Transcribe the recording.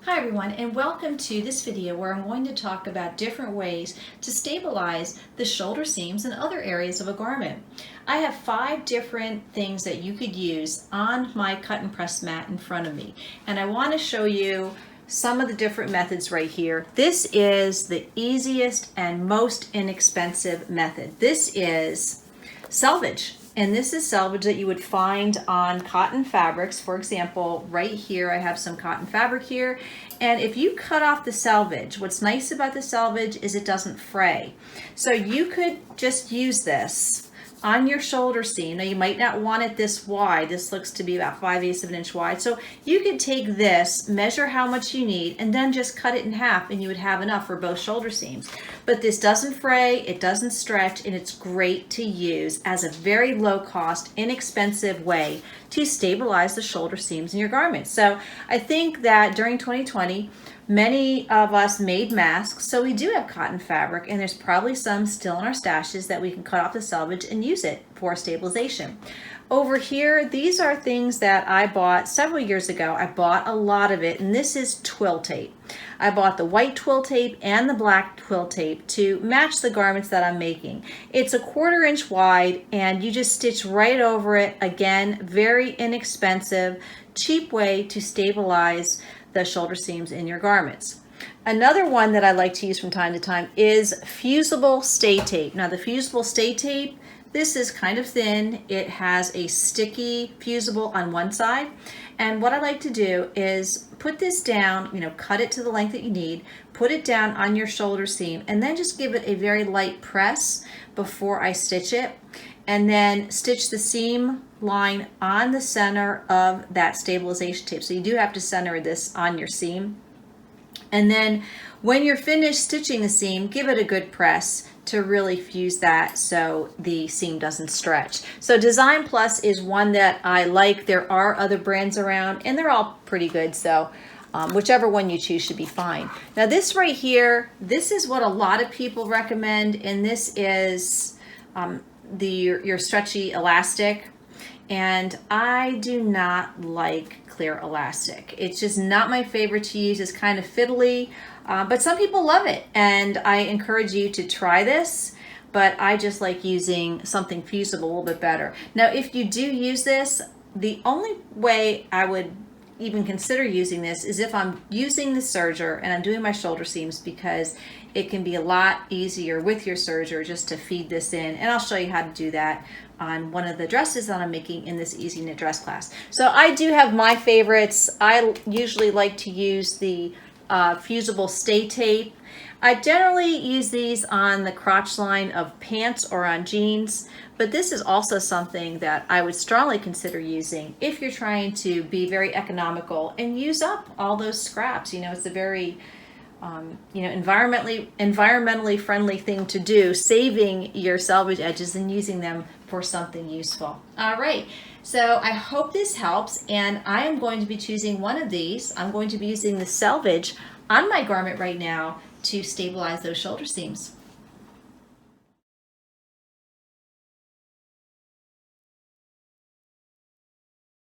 Hi everyone, and welcome to this video where I'm going to talk about different ways to stabilize the shoulder seams and other areas of a garment. I have 5 different things that you could use on my cut and press mat in front of me, and I want to show you some of the different methods right here. This is the easiest and most inexpensive method. This is selvage. And this is selvage that you would find on cotton fabrics. For example, right here I have some cotton fabric here. And if you cut off the selvage, what's nice about the selvage is it doesn't fray. So you could just use this on your shoulder seam. Now you might not want it this wide. This looks to be about 5/8 of an inch wide. So you could take this, measure how much you need, and then just cut it in half and you would have enough for both shoulder seams. But this doesn't fray, it doesn't stretch, and it's great to use as a very low cost, inexpensive way to stabilize the shoulder seams in your garments. So I think that during 2020, many of us made masks, so we do have cotton fabric, and there's probably some still in our stashes that we can cut off the selvage and use it for stabilization. Over here, these are things that I bought several years ago. I bought a lot of it, and this is twill tape. I bought the white twill tape and the black twill tape to match the garments that I'm making. It's a 1/4 inch wide, and you just stitch right over it. Again, very inexpensive, cheap way to stabilize the shoulder seams in your garments. Another one that I like to use from time to time is Fusible stay tape. Now the Fusible stay tape, this is kind of thin. It has a sticky fusible on one side. And what I like to do is put this down, cut it to the length that you need, put it down on your shoulder seam, and then just give it a very light press before I stitch it. And then stitch the seam line on the center of that stabilization tape. So you do have to center this on your seam. And then when you're finished stitching the seam, give it a good press to really fuse that so the seam doesn't stretch. So Design Plus is one that I like. There are other brands around and they're all pretty good. So whichever one you choose should be fine. Now this right here, this is what a lot of people recommend, and this is your Stretchy Elastic. And I do not like clear elastic. It's just not my favorite to use. It's kind of fiddly, but some people love it. And I encourage you to try this, but I just like using something fusible a little bit better. Now, if you do use this, the only way I would even consider using this is if I'm using the serger and I'm doing my shoulder seams, because it can be a lot easier with your serger just to feed this in. And I'll show you how to do that on one of the dresses that I'm making in this Easy Knit Dress class. So I do have my favorites. I usually like to use the Fusible stay tape. I generally use these on the crotch line of pants or on jeans, but this is also something that I would strongly consider using if you're trying to be very economical and use up all those scraps. It's a very environmentally friendly thing to do, saving your selvage edges and using them for something useful. All right, so I hope this helps, and I am going to be choosing one of these. I'm going to be using the selvage on my garment right now to stabilize those shoulder seams.